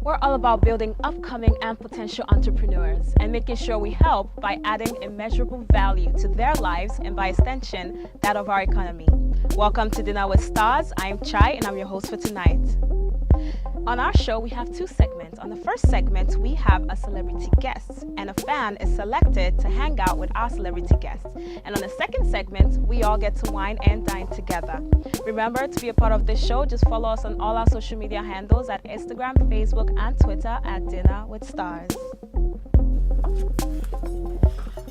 We're all about building upcoming and potential entrepreneurs and making sure we help by adding immeasurable value to their lives and by extension, that of our economy. Welcome to Dinner with Stars. I'm Chy and I'm your host for tonight. On our show, we have two segments. On the first segment, we have a celebrity guest, and a fan is selected to hang out with our celebrity guest. And on the second segment, we all get to wine and dine together. Remember, to be a part of this show, just follow us on all our social media handles at Instagram, Facebook, and Twitter at Dinner with Stars.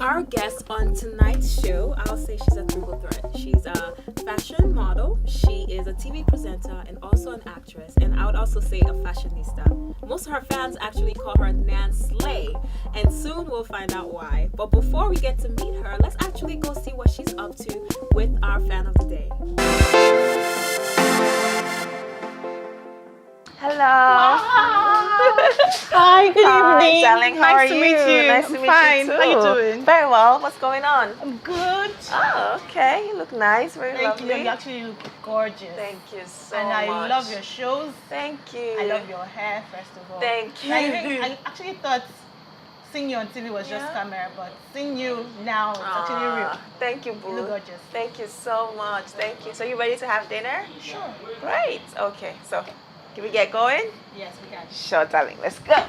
Our guest on tonight's show, I'll say she's a triple threat. She's a fashion model, she is a TV presenter, and also an actress, and I would also say a fashionista. Most of her fans actually call her Nan Slay, and soon we'll find out why. But before we get to meet her, let's actually go see what she's up to with our fan of the day. Hello. Hi, good evening. Darling, how are nice to meet you. Nice to meet Fine. you too. How you doing? Very well. What's going on? I'm good. Oh, okay. You look nice. Very Thank lovely. you. You actually look gorgeous. Thank you so and much. I love your shows. Thank you. I love your hair, first of all. Thank you. I actually thought seeing you on TV was just camera, but seeing you now, it's actually real. Thank you, boo. You look gorgeous. Thank you so much. Thank you. So you ready to have dinner? Sure. Great. Okay. So can we get going? Yes, we can. Sure, darling. Let's go.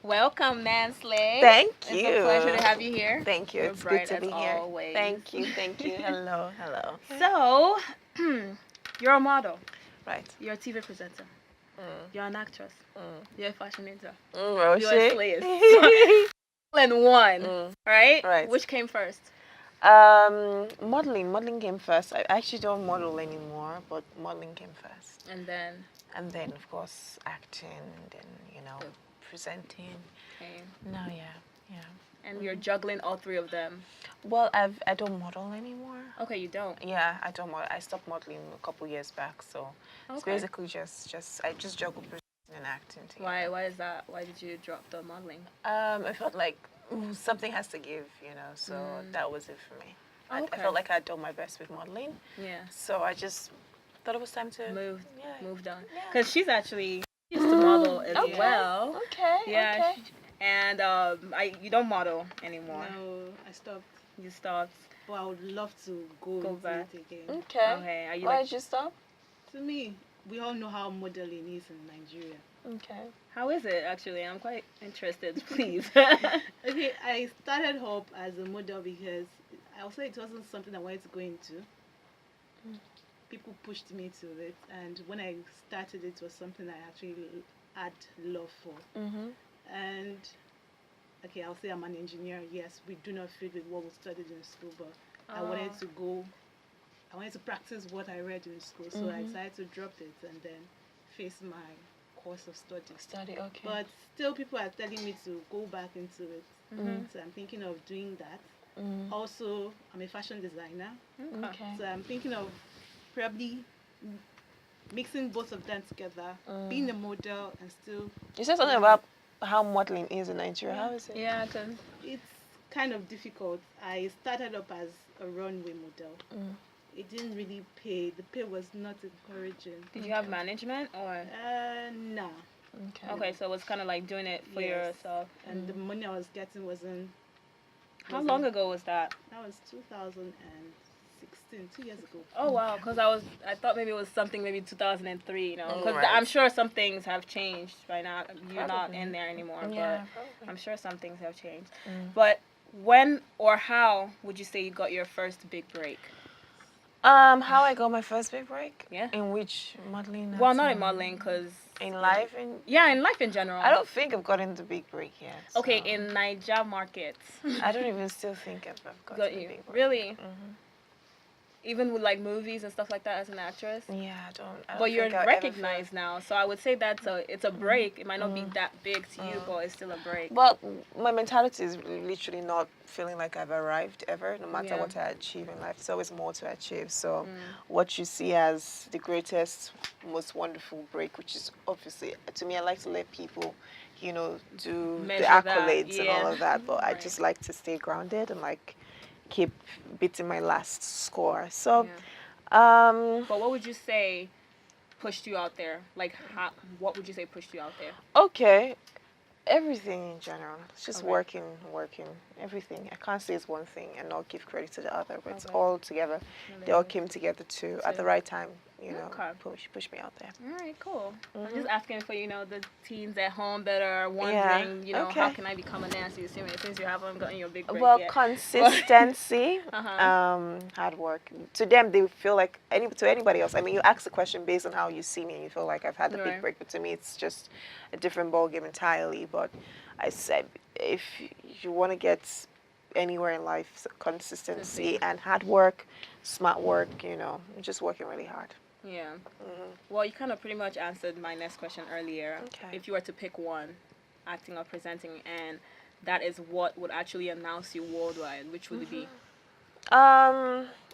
Welcome, Nan Slay. Thank you. It's a pleasure to have you here. Thank you. You're It's good bright to as be here. always. Thank you. Thank you. Hello. Hello. So, you're a model. Right. You're a TV presenter. You're an actress. You're a fashionista. Oh, You're a slayist. All in one, right? Right. Which came first? Modeling. Modeling came first. I actually don't model anymore, but modeling came first. And then? And then, of course, acting, then, presenting. Okay. No, yeah. And you're juggling all three of them. Well, I don't model anymore. Okay, you don't. Yeah, I don't model. I stopped modeling a couple years back, so it's Okay. basically I just juggle presenting and acting together. Why is that? Why did you drop the modeling? I felt like something has to give, so that was it for me. I felt like I'd done my best with modeling. Yeah. So I just thought it was time to moved on. Because she's actually used to model as well. Okay. Yeah. Okay. And you don't model anymore. No, I stopped. You stopped. But I would love to go back. it again. Okay. Okay. Are you Why did you stop? To me, we all know how modeling is in Nigeria. Okay. How is it actually? I'm quite interested. Please. Okay, I started Hope as a model because I'll say it wasn't something I wanted to go into. People pushed me to it, and when I started, it was something I actually had love for. And okay, I'll say I'm an engineer. Yes, we do not fit with what we studied in school, but I wanted to practice what I read in school, so I decided to drop it and then face my course of study. Okay. But still, people are telling me to go back into it, so I'm thinking of doing that. Also, I'm a fashion designer, Okay. so I'm thinking of probably mixing both of them together, being a model and still. You said something about how modeling is in Nigeria. How is it? Yeah, cause It's kind of difficult. I started up as a runway model. It didn't really pay. The pay was not encouraging. did you have management or? No. Okay. Okay, so it was kind of like doing it for yourself. And the money I was getting wasn't. How long ago was that? That was 2016, 2 years ago. Oh wow, because I thought maybe it was something maybe 2003, because Right. I'm sure some things have changed by now. You're not Probably. in there anymore, Yeah, but I'm sure some things have changed. But when or how would you say you got your first big break? How I got my first big break? Yeah. In which modeling? Well, not in modeling, because... In life? Yeah, in life in general. I don't think I've gotten the big break yet. Okay, so. in Niger market. I don't even still think I've gotten the big break. Really? Even with like movies and stuff like that as an actress? Yeah, I don't But you're think I'll recognized now, so I would say it's a break. It might not be that big to you, but it's still a break. But my mentality is literally not feeling like I've arrived ever, no matter what I achieve in life. There's always more to achieve. So what you see as the greatest, most wonderful break, which is obviously, to me, I like to let people, you know, do Measure the accolades and all of that. But I Right. just like to stay grounded and like keep beating my last score. So, But what would you say pushed you out there? Like, what would you say pushed you out there? okay, everything in general. It's just working. Everything. I can't say it's one thing and not give credit to the other, but it's all together. They all came together at the right time, you know, push me out there. All right, cool. I'm just asking for, you know, the teens at home that are wondering, you know, how can I become a Nancy Isime since you haven't gotten your big break yet? Consistency, hard work. To them, they feel like, to anybody else, I mean, you ask the question based on how you see me and you feel like I've had the big break, but to me, it's just a different ballgame entirely. But I said, if you want to get anywhere in life, consistency and hard work, smart work, you know, just working really hard. Yeah. Well, you kind of pretty much answered my next question earlier. Okay. If you were to pick one, acting or presenting, and that is what would actually announce you worldwide, which would it be?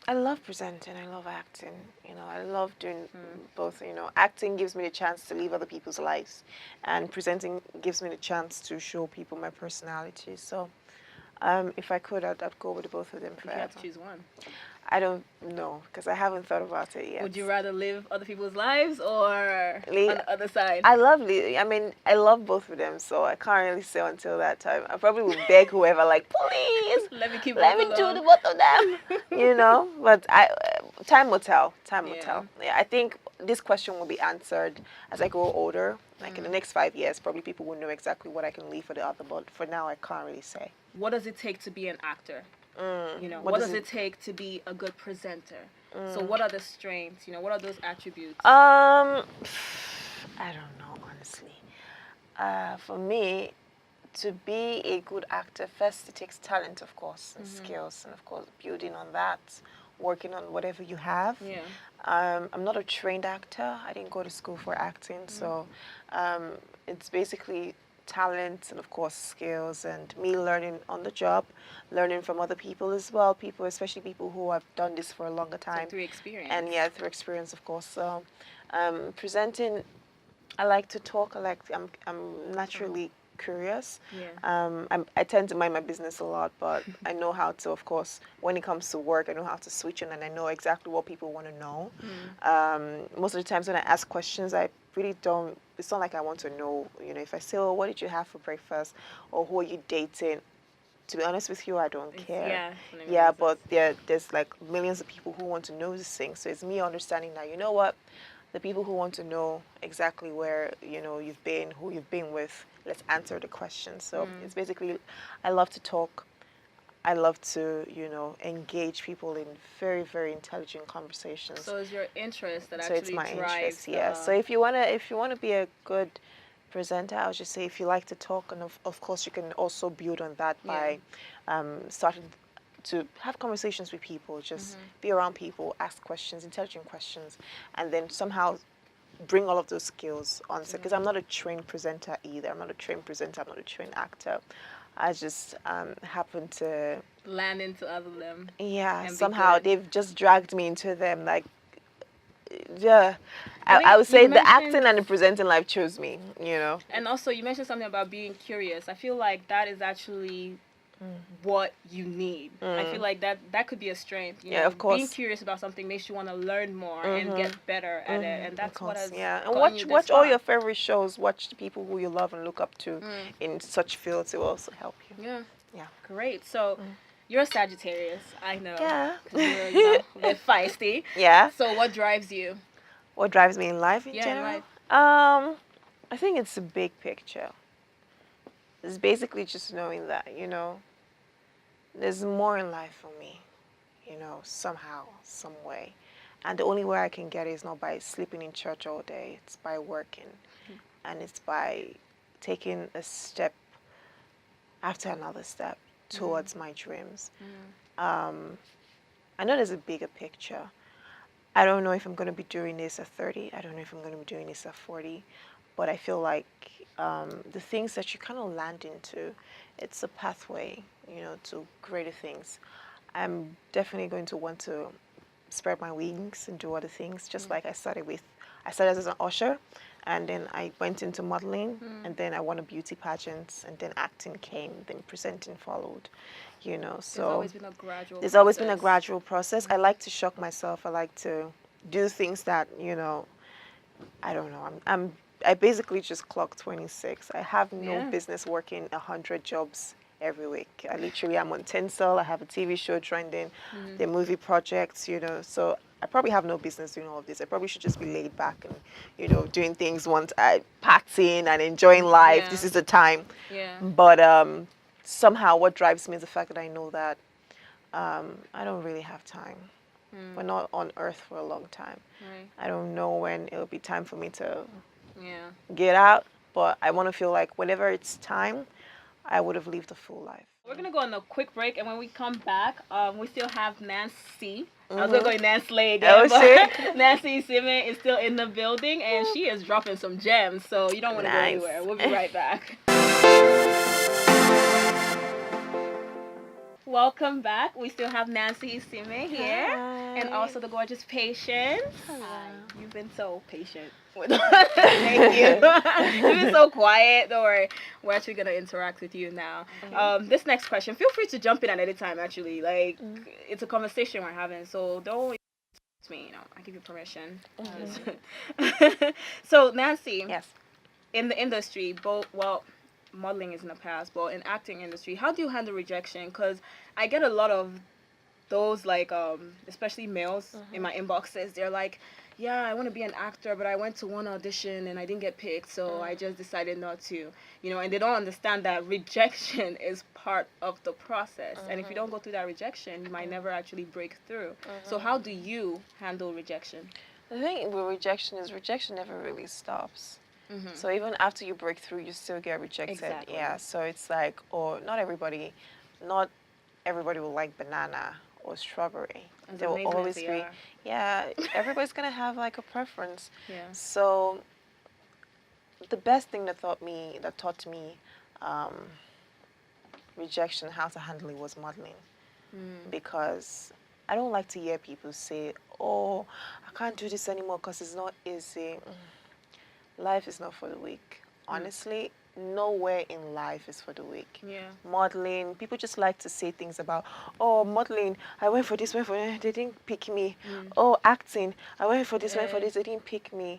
I love presenting. I love acting. You know, I love doing both. You know, acting gives me the chance to live other people's lives, and presenting gives me the chance to show people my personality. So, if I could, I'd go with both of them forever. If you have to choose one. I don't know, because I haven't thought about it yet. Would you rather live other people's lives or on the other side? I love both of them, so I can't really say until that time. I probably would beg whoever, like, please, let me do the both of them, you know. But time will tell. Time will tell. Yeah, I think this question will be answered as I grow older. Like in the next 5 years, probably people will know exactly what I can leave for the other. But for now, I can't really say. What does it take to be an actor? You know, what does it take to be a good presenter? So what are the strengths? You know, what are those attributes? I don't know, honestly. For me, to be a good actor, first it takes talent, of course, and skills, and of course building on that, working on whatever you have. Yeah. I'm not a trained actor. I didn't go to school for acting, so it's basically talent and of course skills and me learning on the job, learning from other people as well, especially people who have done this for a longer time. So through experience. And through experience, of course. So presenting, I like to talk. I'm naturally curious. Yeah. I tend to mind my business a lot, but I know how to, of course, when it comes to work, I know how to switch in and I know exactly what people want to know. Most of the times when I ask questions, I really don't, it's not like I want to know, you know, if I say, oh, what did you have for breakfast? Or who are you dating? To be honest with you, I don't care. Yeah, but there's like millions of people who want to know this thing. So it's me understanding that, you know what, the people who want to know exactly where, you know, you've been, who you've been with, let's answer the question. So it's basically, I love to talk. I love to, you know, engage people in very, very intelligent conversations. So it's your interest that actually drives. So it's my interest, yeah. So if you wanna be a good presenter, I would just say if you like to talk, and of course you can also build on that by starting to have conversations with people, just be around people, ask questions, intelligent questions, and then somehow bring all of those skills on. Because I'm not a trained presenter either. I'm not a trained presenter. I'm not a trained actor. I just happen to land into other of them. Yeah, somehow they've just dragged me into them. Like, yeah, I would say the acting and the presenting life chose me, you know. And also, you mentioned something about being curious. I feel like that is actually what you need. I feel like that could be a strength. You know? Of course. Being curious about something makes you want to learn more and get better at it, and that's what has and watch all your favorite shows. Watch the people who you love and look up to in such fields. It will also help you. Yeah. Great. So. You're a Sagittarius, I know. Yeah. You're, you know, a bit feisty. Yeah. So what drives you? What drives me in life in general? In life. I think it's a big picture. It's basically just knowing that, you know, there's more in life for me, you know, somehow, some way. And the only way I can get it is not by sleeping in church all day. It's by working. And it's by taking a step after another step towards my dreams. I know there's a bigger picture. I don't know if I'm going to be doing this at 30. I don't know if I'm going to be doing this at 40. But I feel like the things that you kind of land into, it's a pathway, you know, to greater things. I'm definitely going to want to spread my wings and do other things, just like I started as an usher, and then I went into modeling, and then I won a beauty pageant, and then acting came, then presenting followed, you know. So there's always been a gradual there's always been a gradual process. I like to shock myself. I like to do things that, you know, I don't know. I basically just clocked 26. I have no business working 100 jobs every week. I literally am on Tinsel. I have a TV show trending, the movie projects, you know. So I probably have no business doing all of this. I probably should just be laid back and, you know, doing things once I packed in and enjoying life. Yeah. This is the time. Yeah. But somehow what drives me is the fact that I know that I don't really have time. We're not on earth for a long time. Right. I don't know when it'll be time for me to Yeah. get out, but I want to feel like whenever it's time, I would have lived a full life. We're gonna go on a quick break, and when we come back, we still have Nancy. I was gonna go Nancy again, Oh, but shit. Nancy Isime is still in the building, and she is dropping some gems. So you don't want to go Nice. anywhere. We'll be right back. Welcome back. We still have Nancy Isime here, and also the gorgeous Patience. Hi. You've been so patient with us. Thank you. You've been so quiet. Don't worry. We're actually gonna interact with you now. This next question, feel free to jump in at any time. Actually, like it's a conversation we're having, so don't me. You know, I give you permission. So Nancy, Yes. in the industry, modeling is in the past, but in acting industry, how do you handle rejection? Because I get a lot of those, like, especially males in my inboxes. They're like, yeah, I want to be an actor, but I went to one audition and I didn't get picked, so I just decided not to, you know, and they don't understand that rejection is part of the process. And if you don't go through that rejection, you might never actually break through. So how do you handle rejection? The thing with rejection is rejection never really stops. So even after you break through, you still get rejected. Exactly. Yeah. So it's like, or not everybody will like banana or strawberry. As There will amazing as always they be. are. Yeah. Everybody's gonna have like a preference. Yeah. So the best thing that taught me rejection, how to handle it, was modeling, because I don't like to hear people say, "Oh, I can't do this anymore because it's not easy." Life is not for the weak. Honestly, nowhere in life is for the weak. Yeah. Modeling, people just like to say things about, oh, modeling, I went for this, they didn't pick me. Oh, acting, I went for this, they didn't pick me.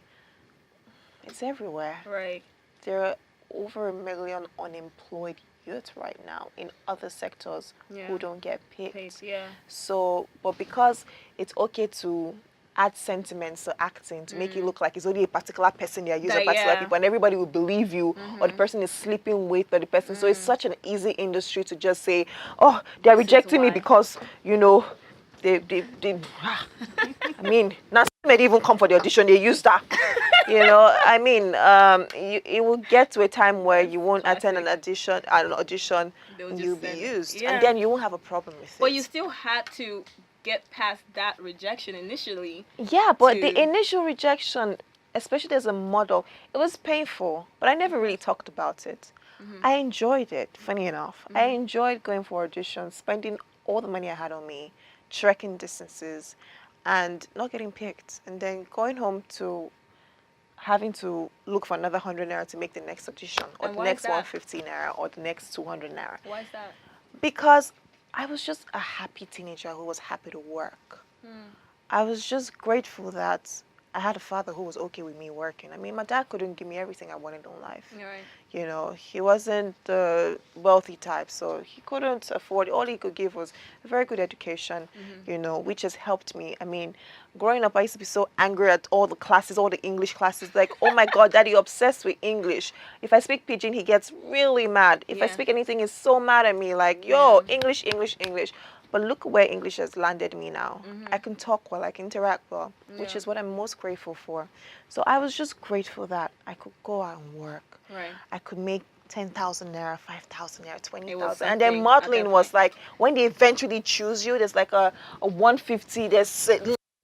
It's everywhere. Right. There are over 1 million unemployed youth right now in other sectors who don't get picked. Yeah. So, but because it's okay to add sentiments to acting to make it look like it's only a particular person you're using, particular people, and everybody will believe you, or the person is sleeping with, or the person. So it's such an easy industry to just say, oh, they're rejecting me because, you know, they I mean, not many even come for the audition, they use that. You know, I mean, it will get to a time where you won't attend an audition, and you'll be used, and then you won't have a problem with it. But you still had to get past that rejection initially. Yeah, but the initial rejection, especially as a model, it was painful, but I never really talked about it. I enjoyed it, funny enough. I enjoyed going for auditions, spending all the money I had on me, trekking distances, and not getting picked, and then going home to having to look for another 100 naira to make the next audition, or the next 150 naira, or the next 200 naira. Why is that? Because I was just a happy teenager who was happy to work. I was just grateful that I had a father who was okay with me working. I mean, my dad couldn't give me everything I wanted in life. Right. You know, he wasn't the wealthy type, so he couldn't afford, all he could give was a very good education, you know, which has helped me. I mean, growing up, I used to be so angry at all the classes, all the English classes, like, oh my God, Daddy, you're obsessed with English. If I speak Pidgin, he gets really mad. If I speak anything, he's so mad at me, like, yo, English, English, English. But look where English has landed me now. I can talk well, I can interact well, which Yeah. is what I'm most grateful for. So I was just grateful that I could go out and work. Right. I could make 10,000 naira, 5,000 naira, It was 20,000. And then something modeling at that was point. like, when they eventually choose you, there's like a 150, there's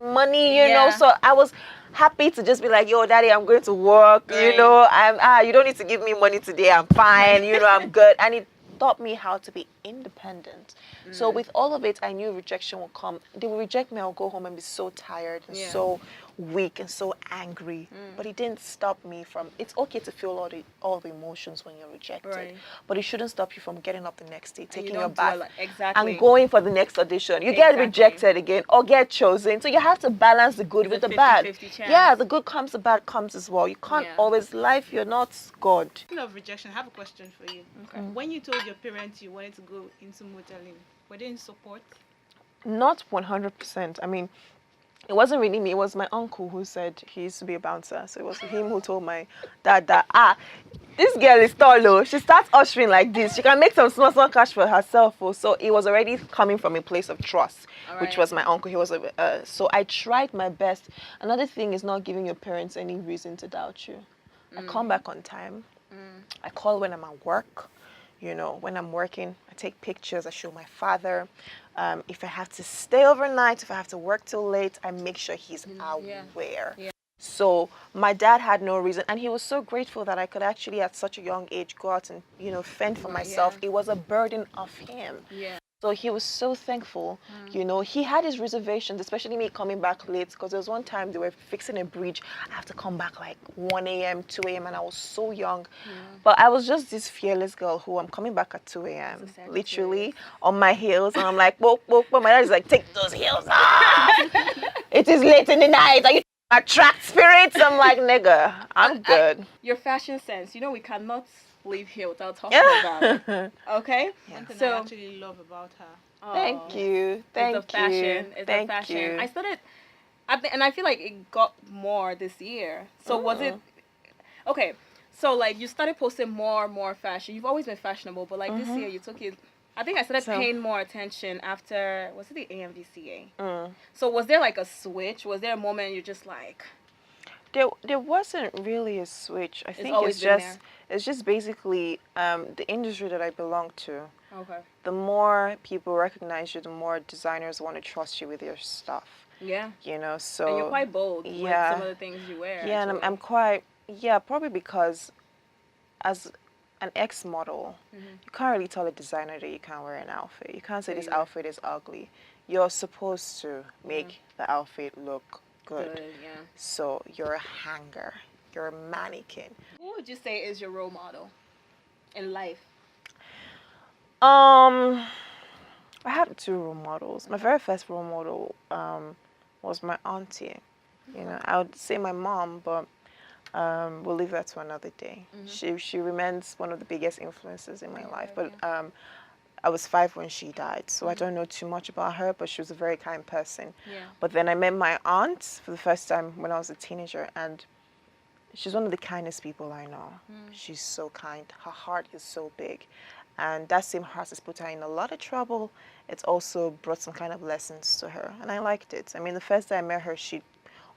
money, you know. Yeah. So I was happy to just be like, yo, daddy, I'm going to work, you Right. know. You don't need to give me money today. I'm fine, you know, I'm good. And it taught me how to be independent. So with all of it, I knew rejection would come. They would reject me, I'll go home and be so tired and Yeah. so weak and so angry. But it didn't stop me from, it's okay to feel all the emotions when you're rejected. Right. But it shouldn't stop you from getting up the next day, And you taking your don't bath, dwell- exactly. and going for the next audition. You get Exactly. rejected again or get chosen. So you have to balance the good It's with a the bad. 50-50 chance. Yeah, the good comes, the bad comes as well. You can't Yeah. always, life, you're not God. Speaking of rejection, I have a question for you. Okay. When you told your parents you wanted to go into modeling, were they in support? Not 100%. I mean, it wasn't really me. It was my uncle who said he used to be a bouncer. So it was him who told my dad that, this girl is tall, though. She starts ushering like this. She can make some small cash for herself. Oh. So it was already coming from a place of trust, which Alright. was my uncle. He was so I tried my best. Another thing is not giving your parents any reason to doubt you. I come back on time. I call when I'm at work. You know, when I'm working, I take pictures. I show my father. If I have to stay overnight, if I have to work till late, I make sure he's aware. Yeah. So my dad had no reason, and he was so grateful that I could actually, at such a young age, go out and, you know, fend for myself. Yeah. It was a burden off him. Yeah. So he was so thankful. You know, he had his reservations, especially me coming back late, because there was one time they were fixing a bridge. I have to come back like 1 a.m., 2 a.m., and I was so young. But I was just this fearless girl who I'm coming back at 2 a.m., literally on my heels. And I'm like, whoa. My dad is like, take those heels off. It is late in the night. Are you attract spirits? I'm like, nigga, I'm good. Your fashion sense, you know, we cannot leave here without talking about it. Okay? One thing I So, actually love about her. Thank you. Thank it's the fashion. you. It's Thank the fashion. you. I started, and I feel like it got more this year. So was it, okay, so like you started posting more fashion. You've always been fashionable, but like this year you took it, I think I started paying more attention after, was it the AMVCA? So was there like a switch? Was there a moment you're just like... There wasn't really a switch. I think always been there. it's just basically the industry that I belong to. Okay. The more people recognize you, the more designers want to trust you with your stuff. Yeah. You know, so And you're quite bold with some of the things you wear. Yeah, and actually. I'm quite probably because as an ex-model, you can't really tell a designer that you can't wear an outfit. You can't say this outfit is ugly. You're supposed to make the outfit look good. Yeah. So you're a hanger. You're a mannequin. Who would you say is your role model in life? I have 2 role models. My very first role model was my auntie. You know, I would say my mom, but we'll leave that to another day. She remains one of the biggest influences in my life. But I was 5 when she died, so I don't know too much about her, but she was a very kind person. Yeah. But then I met my aunt for the first time when I was a teenager, and she's one of the kindest people I know. She's so kind. Her heart is so big. And that same heart has put her in a lot of trouble. It's also brought some kind of lessons to her. And I liked it. I mean, the first day I met her, she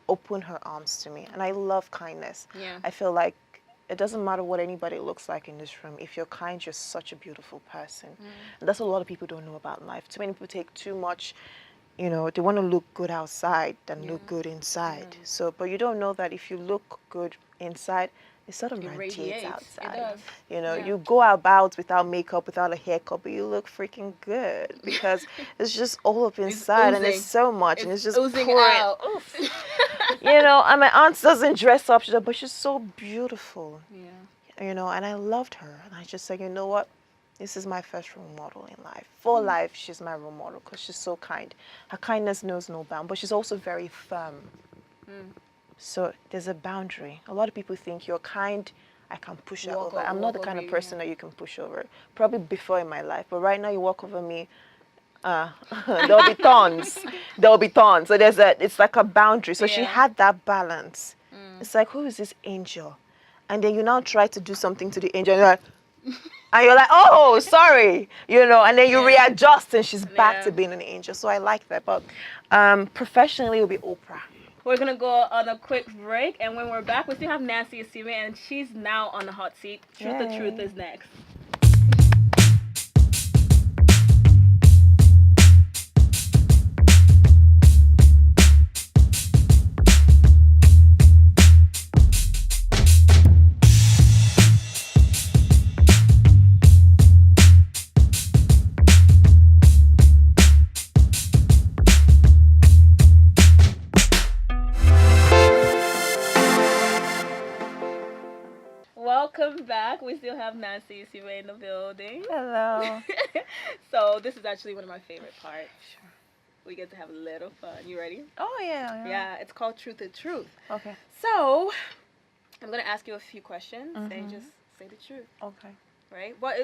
opened her arms to me. And I love kindness. Yeah. I feel like it doesn't matter what anybody looks like in this room. If you're kind, you're such a beautiful person. And that's what a lot of people don't know about life. Too many people take too much, you know, they want to look good outside than look good inside. So, but you don't know that if you look good inside, it sort of radiates outside. It does. You know, you go about without makeup, without a haircut, but you look freaking good because it's just all up inside and it's so much and it's just oozing pouring. out. You know, and my aunt doesn't dress up, but she's so beautiful. Yeah. You know, and I loved her. And I just said, you know what? This is my first role model in life. For life, she's my role model because she's so kind. Her kindness knows no bound, but she's also very firm. So there's a boundary. A lot of people think you're kind, I can push you over. I'm not the kind of person that you can push over. Probably before in my life, but right now you walk over me, there'll be thorns. There'll be thorns. So it's like a boundary. So she had that balance. It's like, who is this angel? And then you now try to do something to the angel. And you're like, And you're like, oh, sorry, and then you Yeah. readjust and she's back Yeah. to being an angel. So I like that. But professionally, it would be Oprah. We're gonna go on a quick break, and when we're back, we still have Nancy Isime, and she's now on the hot seat. Truth or Truth Yay. is next. Welcome back. We still have Nancy Isime in the building. Hello. So this is actually one of my favorite parts. We get to have a little fun. You ready? Oh, yeah. Yeah, it's called Truth or Truth. Okay. So I'm gonna ask you a few questions, and Mhm. just say the truth, Okay. right? But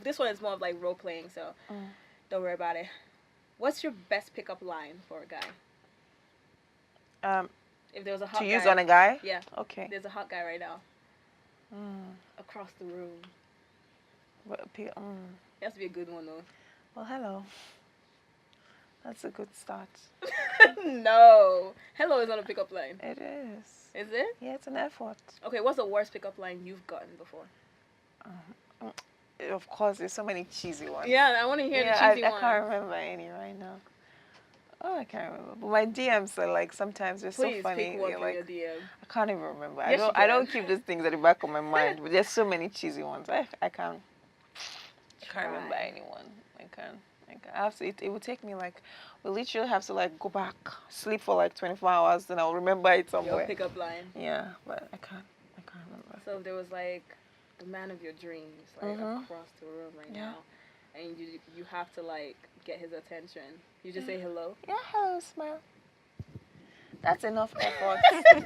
this one is more of like role playing, so don't worry about it. What's your best pickup line for a guy? If there was a hot To guy, use on a guy? yeah. Okay. There's a hot guy right now across the room. It has to be a good one though. Well, hello. That's a good start. No, hello is not a pickup line. It is. Is it? Yeah, it's an effort. Okay, what's the worst pickup line you've gotten before? Of course, there's so many cheesy ones. Yeah, I want to hear the cheesy I one. can't remember any right now. Oh, I can't remember. But my DMs are like sometimes they're Please so funny. pick one You're from like, your DM. I can't even remember. Yes, you I don't can. keep these things at the back of my mind. But there's so many cheesy ones. I can't remember Try. anyone. I can't. I have to. It would take me like, we literally have to like go back, sleep for like 24 hours, then I'll remember it Your somewhere. pickup line. Yeah, but I can't remember. So if there was like the man of your dreams, like across the room right Yeah. now, and you have to like get his attention, you just say hello. Yeah, hello, smile. That's enough effort.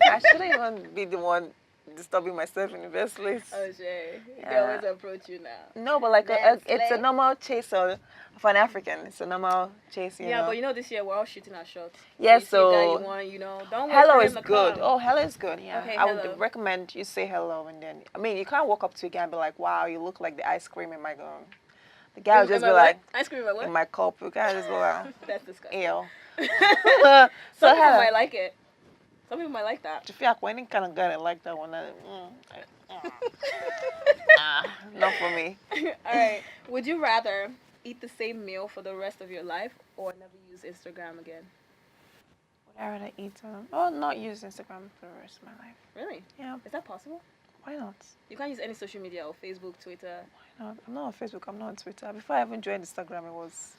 I shouldn't even be the one disturbing myself in the first place. Oh, Shay. They Yeah. always approach you now. No, but like Dance, it's a play. normal chase for an African. It's a normal chase, you Yeah, know. but you know this year we're all shooting our shots. Yeah, you see a guy so you want, don't wait hello for him is to good. come. Oh, hello is good. Yeah, Okay, I hello. would recommend you say hello, and then you can't walk up to a guy and be like, "Wow, you look like the ice cream in my gun." The guy will just be like, ice cream at what? "In my cup." The guy will just be like, That's disgusting. "Ew." Some people hello. might like it. Some people might like that. To feel like any kind of guy that like that one, not for me. All right. Would you rather eat the same meal for the rest of your life or never use Instagram again? Would I rather eat? Not use Instagram for the rest of my life. Really? Yeah. Is that possible? Why not? You can't use any social media or Facebook, Twitter. Why not? I'm not on Facebook. I'm not on Twitter. Before I even joined Instagram, it was.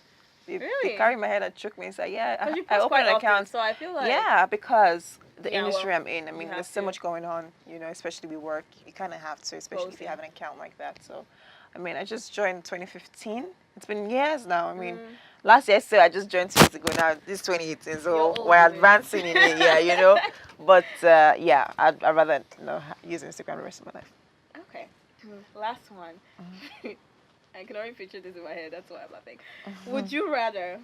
They Really? carried my head and shook me and said, "Yeah, Because you I post opened quite an often, account." so I feel like Yeah, because the Yeah, industry well, I'm in, I mean, have there's so to. much going on, especially with work. You kind of have to, especially if you Posting. have an account like that. So, I mean, I just joined 2015. It's been years now. I mean, last year, I just joined 2 years ago. Now, this is 2018, so You're old, we're woman. advancing in it, yeah. But, yeah, I'd rather use Instagram the rest of my life. Okay. Last one. I can already picture this in my head. That's why I'm laughing. Would you rather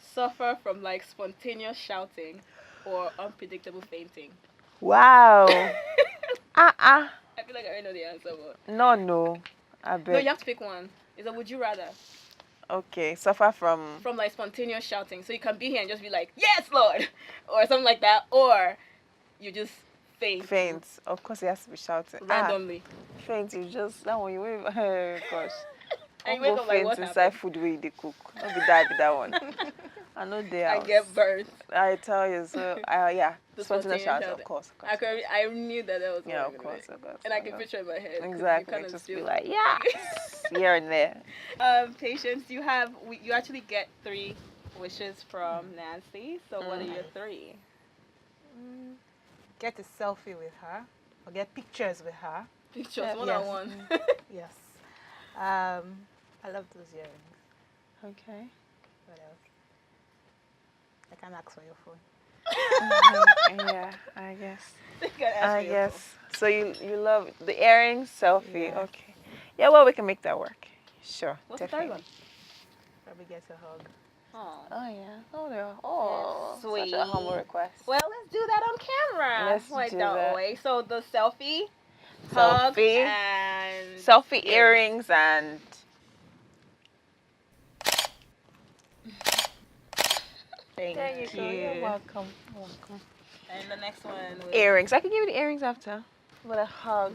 suffer from like spontaneous shouting or unpredictable fainting? Wow. I feel like I already know the answer, but No. I no, bet. you have to pick one. Is a would you rather Okay, suffer from. from like spontaneous shouting, so you can be here and just be like, "Yes, Lord," or something like that, or you just faint Faints. Of course, it has to be shouting. randomly. Faint, you just that one you wave. Oh gosh. And you Don't wake go up like, faint what inside happened? food where they cook. Don't be that one. I know they are. I get burnt. I tell you, so yeah. The Spontaneous spontaneous shouting, shouting. of course. I knew that was Yeah, what of I course, was gonna of course. And I can picture it in my head. 'cause you Exactly. kind of Just do. be like, yeah, here and there. Patience, you actually get 3 wishes from Nancy. So what are your 3? Get a selfie with her, or get pictures with her. Pictures, Yes. one-on-one. Yes. I love those earrings. Okay. What else? I can ask for your phone. Yeah, I guess. You gotta ask I me your guess. So you love the earrings, selfie. Yeah. Okay. Yeah, well, we can make that work. Sure. What's the definitely. third one? Probably get a hug. Oh. Oh yeah. Oh yeah. Oh, Sweet. such a humble request. Well, let's do that on camera. Let's Wait, do don't that. wait. So the selfie. hug Selfie. and Selfie, earrings, and There you go. You're welcome. Welcome. And the next one was earrings. I can give you the earrings after. With a hug.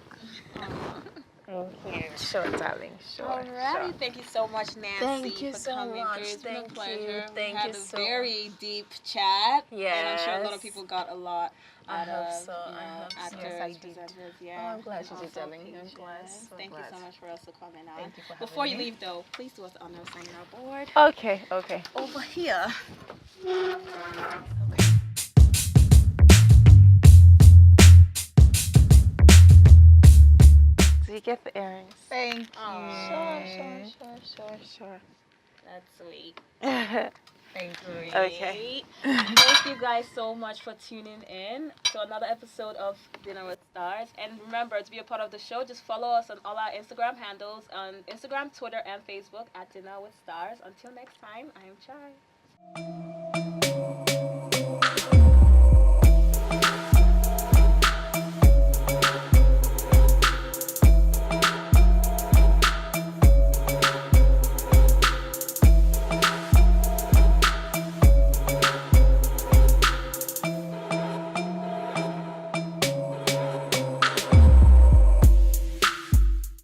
Thank you. Sure, darling. Sure. Alrighty, thank you so much, Nancy. Thank you for so coming much. through. It's been a Thank you. pleasure. Thank we had you a so very deep chat. And I'm sure a lot Yes. of people got a lot I out hope of so. I hope so. actors, Yes, I did. presenters. Oh, Yeah. I'm glad you and did, also darling. I'm Asians. glad. So Thank glad. you so much for also coming on. Thank you for having Before you me. leave, though, please do us the honor of signing our board. Okay, okay. Over here. Do you get the earrings? Thank you. Sure. That's sweet. Thank you. Okay. Thank you guys so much for tuning in to another episode of Dinner with Stars. And remember, to be a part of the show, just follow us on all our Instagram handles on Instagram, Twitter, and Facebook at Dinner with Stars. Until next time, I am Chy.